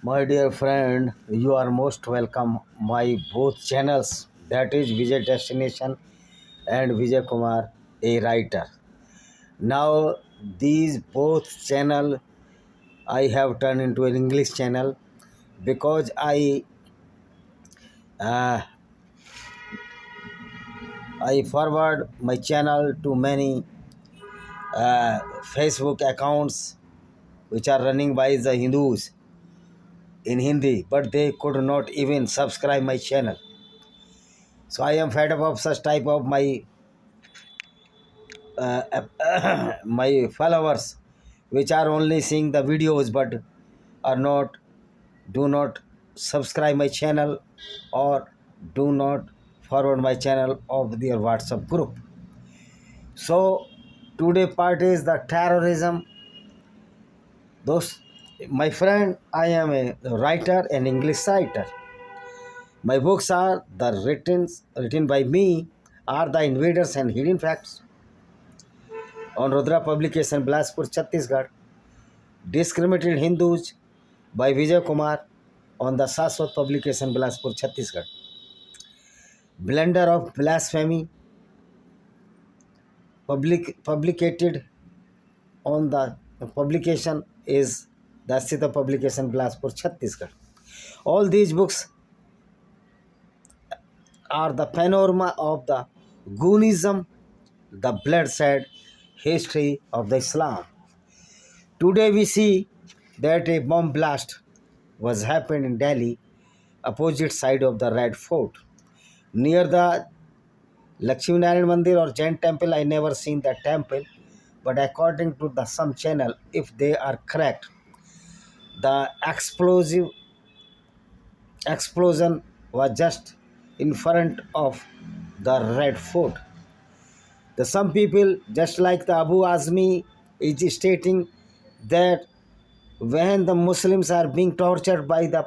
My dear friend, you are most welcome. My both channels, that is Vijay Destination and Vijay Kumar, a writer. Now these both channel I have turned into an English channel because uh, I forward my channel to many Facebook accounts which are running by the Hindus in Hindi, but they could not even subscribe my channel. So I am fed up of such type of my followers which are only seeing the videos but are not do not subscribe my channel or do not forward my channel of their WhatsApp group. So today part is the terrorism. Those my friend, I am a writer, an English writer. My books are the written by me are the invaders and hidden facts on Rudra publication, Bilaspur, Chhattisgarh. Discriminated Hindus by Vijay Kumar on the Saswat publication, Bilaspur, Chhattisgarh. Blender of Blasphemy publicated on the publication is the Sita publication, Bilaspur, Chhattisgarh. All these books are the panorama of the Goonism, the bloodshed history of the Islam. Today we see that a bomb blast was happened in Delhi, opposite side of the Red Fort. Near the Lakshmi Narayan Mandir or Jain temple, I never seen that temple, but according to the some channel, if they are correct, the explosion was just in front of the Red Fort. The some people, just like the Abu Azmi, is stating that when the Muslims are being tortured by the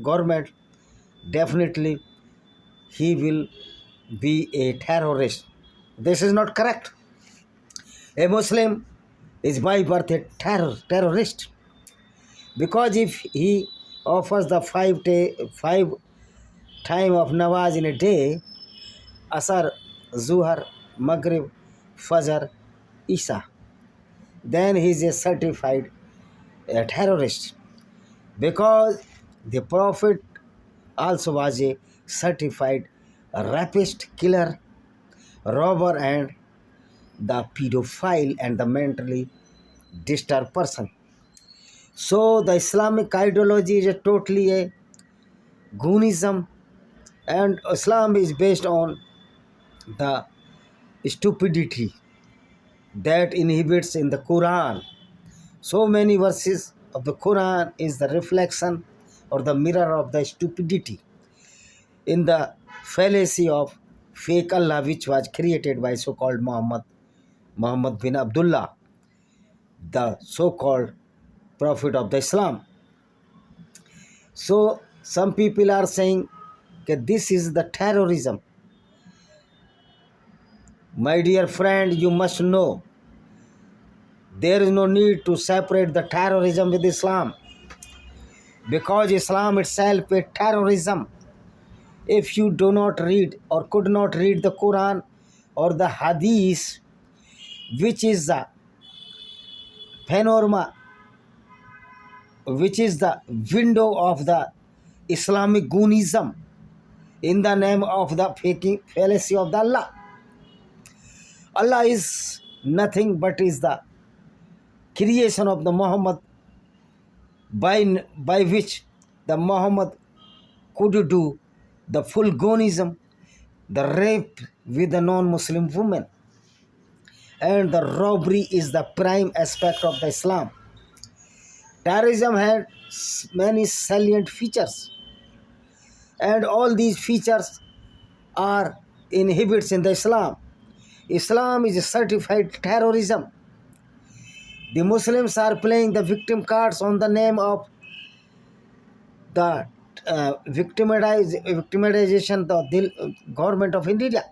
government, definitely he will be a terrorist. This is not correct. A Muslim is by birth a terrorist because if he offers the five time of Nawaz in a day, Asar, Zuhar, Maghrib, Fajr, Isha, then he is a certified terrorist because the Prophet also was a certified rapist, killer, robber, and the pedophile and the mentally disturbed person. So the Islamic ideology is a totally a Goonism, and Islam is based on the stupidity that inhibits in the Quran. So many verses of the Quran is the reflection or the mirror of the stupidity in the fallacy of fake Allah which was created by so-called Muhammad bin Abdullah, the so-called prophet of the Islam. So some people are saying that this is the terrorism. My dear friend, you must know there is no need to separate the terrorism with Islam because Islam itself is terrorism. If you do not read or could not read the Quran or the Hadith, which is the panorama, which is the window of the Islamic Goonism in the name of the faking fallacy of the Allah. Allah is nothing but is the creation of the Muhammad by which the Muhammad could do the full Goonism, the rape with the non-Muslim woman, and the robbery is the prime aspect of the Islam. Terrorism had many salient features, and all these features are inhibits in the Islam. Islam is a certified terrorism. The Muslims are playing the victim cards on the name of the victimization of the government of India.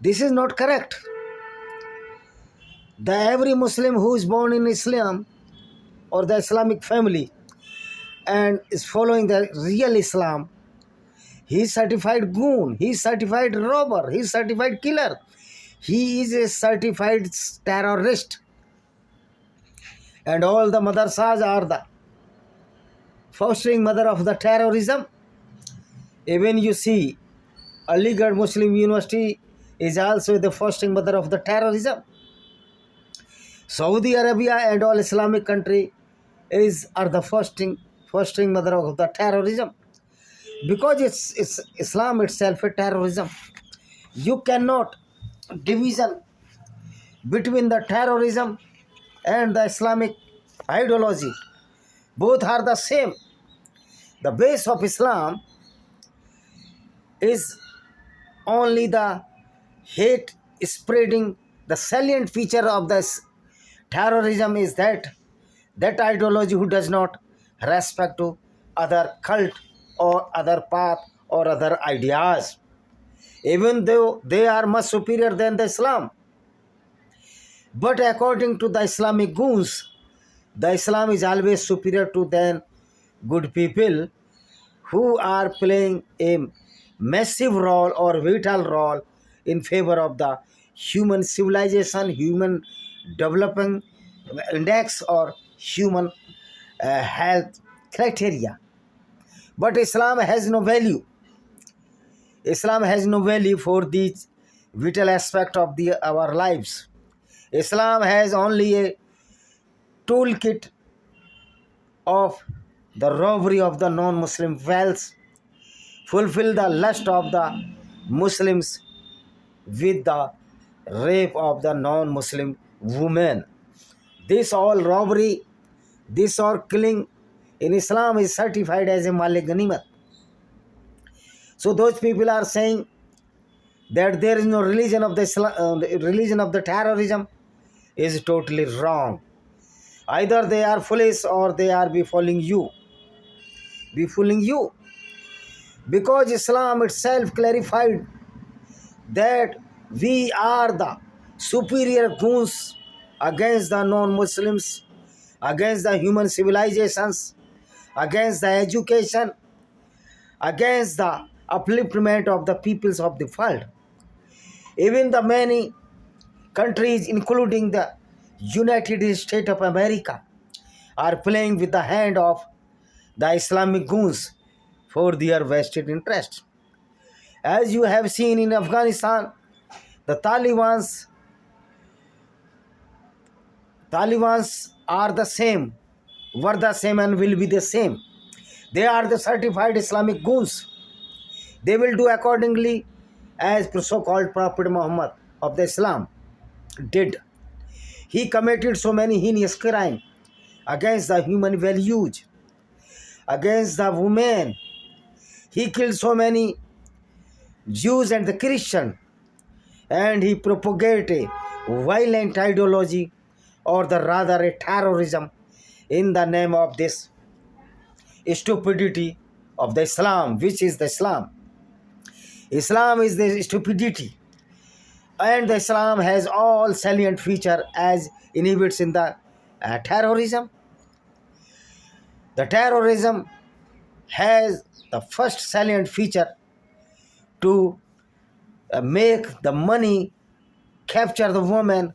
This is not correct. Every Muslim who is born in Islam or the Islamic family and is following the real Islam, he is certified goon, he is certified robber, he is certified killer, he is a certified terrorist. And all the madrasas are the fostering mother of the terrorism. Even you see, Aligarh Muslim University is also the fostering mother of the terrorism. Saudi Arabia and all Islamic country are the fostering mother of the terrorism, because it's Islam itself a terrorism. You cannot division between the terrorism and the Islamic ideology. Both are the same. The base of Islam is only the hate spreading. The salient feature of this terrorism is that ideology who does not respect to other cult or other path or other ideas, even though they are much superior than the Islam. But according to the Islamic goons, the Islam is always superior to than good people who are playing a massive role or vital role in favor of the human civilization, human developing index, or human health criteria. But Islam has no value. Islam has no value for these vital aspect of our lives. Islam has only a toolkit of the robbery of the non-Muslim wealth, fulfill the lust of the Muslims with the rape of the non-Muslim women. This all robbery, this all killing in Islam is certified as a malik ganimat. So those people are saying that there is no religion of the religion of the terrorism is totally wrong. Either they are foolish or they are befooling you. Because Islam itself clarified that we are the superior goons against the non-Muslims, against the human civilizations, against the education, against the upliftment of the peoples of the world. Even the many countries, including the United States of America, are playing with the hand of the Islamic goons for their vested interests. As you have seen in Afghanistan, the Talibans are the same, were the same and will be the same. They are the certified Islamic goons. They will do accordingly as so-called Prophet Muhammad of the Islam did. He committed so many heinous crimes against the human values, against the women. He killed so many Jews and the Christians, and he propagated a violent ideology, or the rather a terrorism, in the name of this stupidity of the Islam. Which is the Islam? Islam is the stupidity, and the Islam has all salient feature as inhibits in the terrorism. The terrorism has the first salient feature to make the money, capture the woman,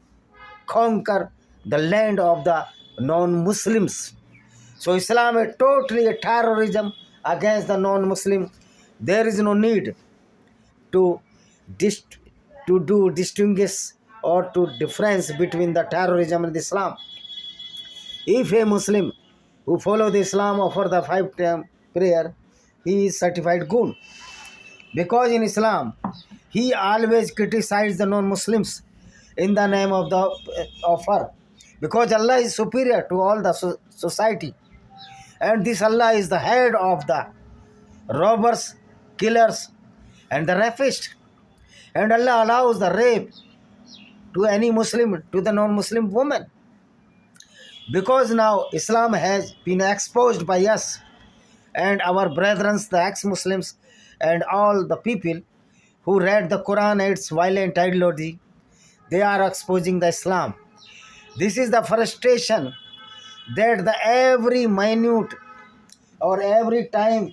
conquer the land of the non-Muslims. So Islam is totally a terrorism against the non-Muslim. There is no need to do distinguish or to difference between the terrorism and Islam. If a Muslim who follow the Islam offer the 5-time prayer, he is certified goon. Because in Islam, he always criticizes the non-Muslims in the name of the offer. Because Allah is superior to all the society. And this Allah is the head of the robbers, killers, and the rapists. And Allah allows the rape to any Muslim, to the non-Muslim woman. Because now Islam has been exposed by us and our brethren, the ex-Muslims, and all the people who read the Quran and its violent ideology, they are exposing the Islam. This is the frustration that the every minute or every time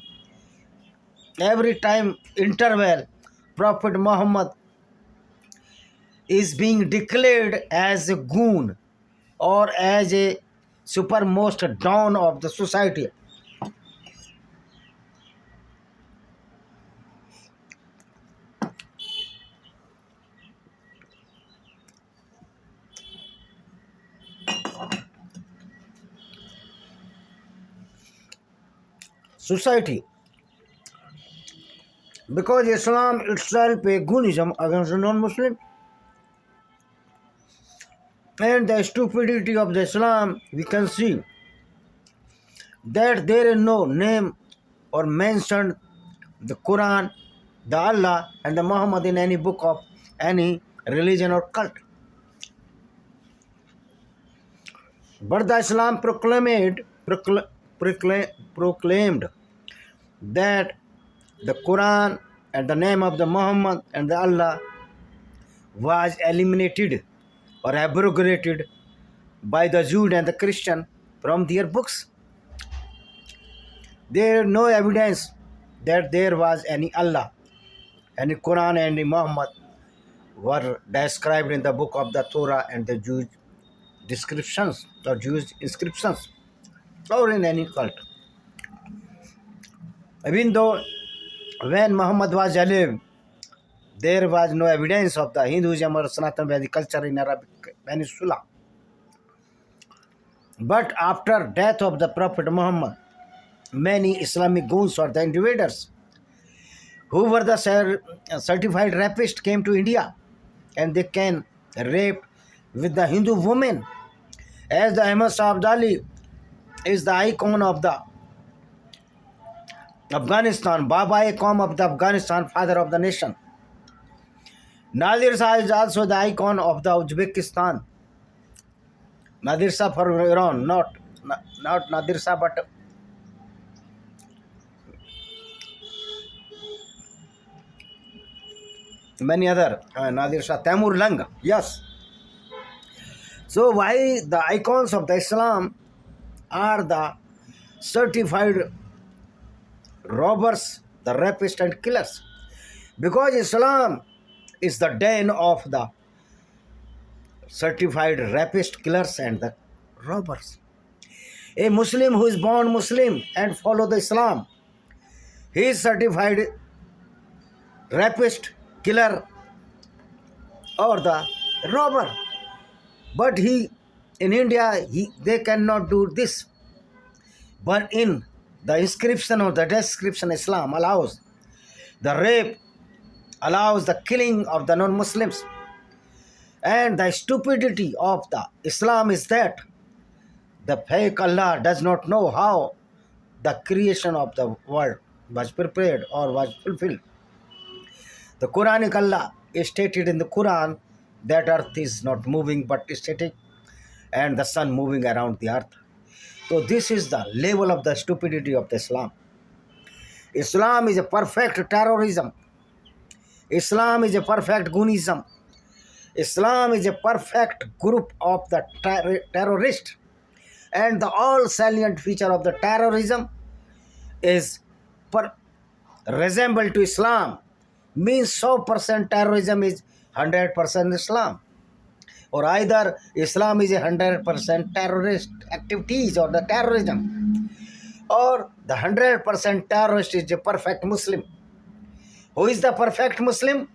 interval, Prophet Muhammad is being declared as a goon or as a supermost dawn of the society. Society, because Islam itself a goonism against the non-Muslim, and the stupidity of the Islam, we can see that there is no name or mentioned the Quran, the Allah, and the Muhammad in any book of any religion or cult. But the Islam proclaimed that the Quran and the name of the Muhammad and the Allah was eliminated or abrogated by the Jews and the Christian from their books. There is no evidence that there was any Allah, any Quran, and any Muhammad were described in the book of the Torah and the Jewish descriptions or Jewish inscriptions or in any cult. Even though when Muhammad was alive, there was no evidence of the Hinduism or Sanatana Vedic culture in Arabic Peninsula. But after death of the Prophet Muhammad, many Islamic goons or the invaders who were the certified rapists came to India, and they can rape with the Hindu women. As the Ahmad Shah Abdali is the icon of the Afghanistan, Baba-e-Qaum of the Afghanistan, father of the nation. Nadir Shah is also the icon of the Uzbekistan. Nadir Shah for Iran, not Nadir Shah, but many other. Nadir Shah, Tamur Lang, yes. So why the icons of the Islam are the certified robbers, the rapists and killers? Because Islam is the den of the certified rapist, killers and the robbers. A Muslim who is born Muslim and follow the Islam, he is certified rapist, killer or the robber. But in India, they cannot do this. But in the inscription or the description, Islam allows the rape, allows the killing of the non-Muslims. And the stupidity of the Islam is that the fake Allah does not know how the creation of the world was prepared or was fulfilled. The Quranic Allah is stated in the Quran that earth is not moving but static and the sun moving around the earth. So this is the level of the stupidity of the Islam. Islam is a perfect terrorism. Islam is a perfect goonism. Islam is a perfect group of the terrorists. And the all salient feature of the terrorism is resemble to Islam. Means 100% terrorism is 100% Islam. Or either Islam is a 100% terrorist activities or the terrorism. Or the 100% terrorist is a perfect Muslim. Who is the perfect Muslim?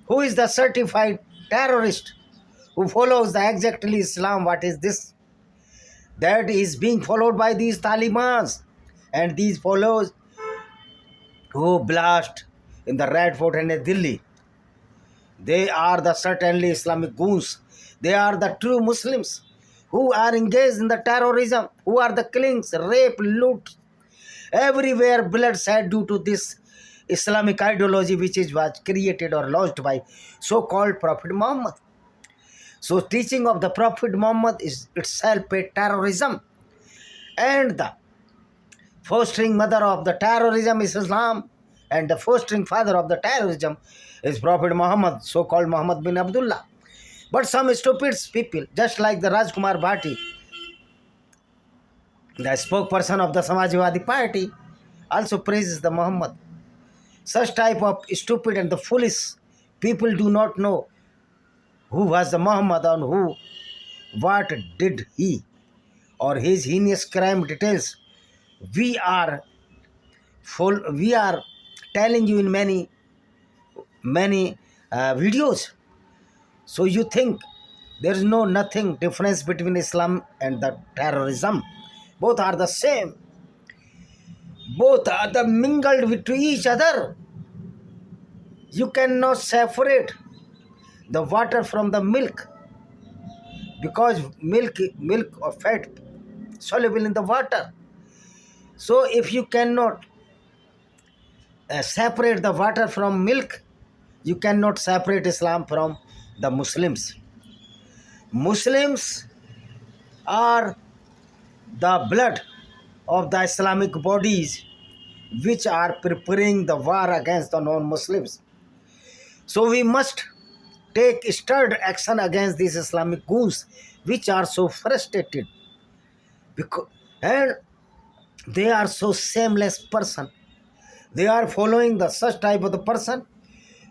Who is the certified terrorist? Who follows the exactly Islam? What is this? That is being followed by these Talibans. And these follows who blast in the Red Fort and in Delhi. They are the certainly Islamic goons. They are the true Muslims who are engaged in the terrorism, who are the killings, rape, loot, everywhere bloodshed due to this Islamic ideology which was created or launched by so-called Prophet Muhammad. So teaching of the Prophet Muhammad is itself a terrorism. And the fostering mother of the terrorism is Islam. And the fostering father of the terrorism is Prophet Muhammad, so-called Muhammad bin Abdullah. But some stupid people, just like the Rajkumar Bhatti, The spokesperson of the Samajwadi Party also praises the Muhammad. Such type of stupid and the foolish people do not know who was the Muhammad and what did he or his heinous crime details. We are we are telling you in many videos. So you think there is nothing difference between Islam and the terrorism. Both are the same. Both are the mingled with each other. You cannot separate the water from the milk, because milk or fat soluble in the water. So if you cannot separate the water from milk, you cannot separate Islam from the Muslims. Muslims are the blood of the Islamic bodies which are preparing the war against the non-Muslims. So we must take stern action against these Islamic goons which are so frustrated, because, and they are so shameless person. They are following the such type of the person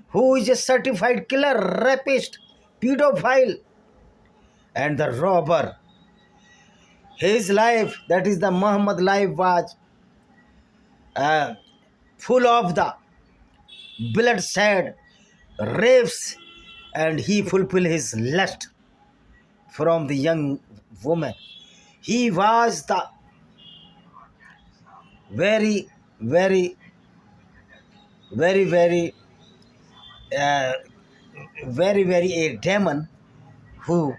who is a certified killer, rapist, pedophile, and the robber. His life, that is the Muhammad life, was full of the bloodshed, rapes, and he fulfilled his lust from the young woman. He was the very, very, very, very, uh, very a demon who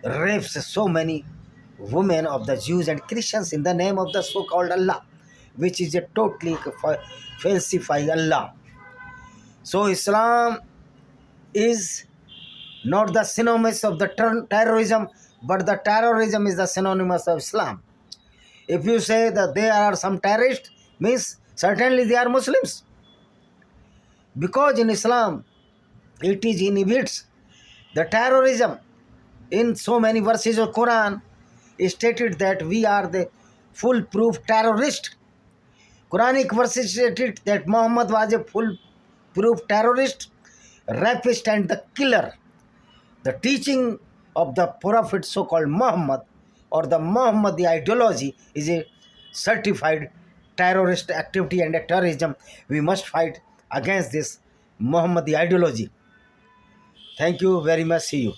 rapes so many women of the Jews and Christians in the name of the so-called Allah, which is a totally falsify Allah. So Islam is not the synonymous of the terrorism, but the terrorism is the synonymous of Islam. If you say that there are some terrorists, means certainly they are Muslims. Because in Islam, it is inhibits the terrorism. In so many verses of Quran, it stated that we are the foolproof terrorist. Quranic verses stated that Muhammad was a foolproof terrorist, rapist, and the killer. The teaching of the Prophet, so-called Muhammad, or the Muhammadi ideology, is a certified terrorist activity and a terrorism. We must fight against this Muhammadi ideology. Thank you very much. See you.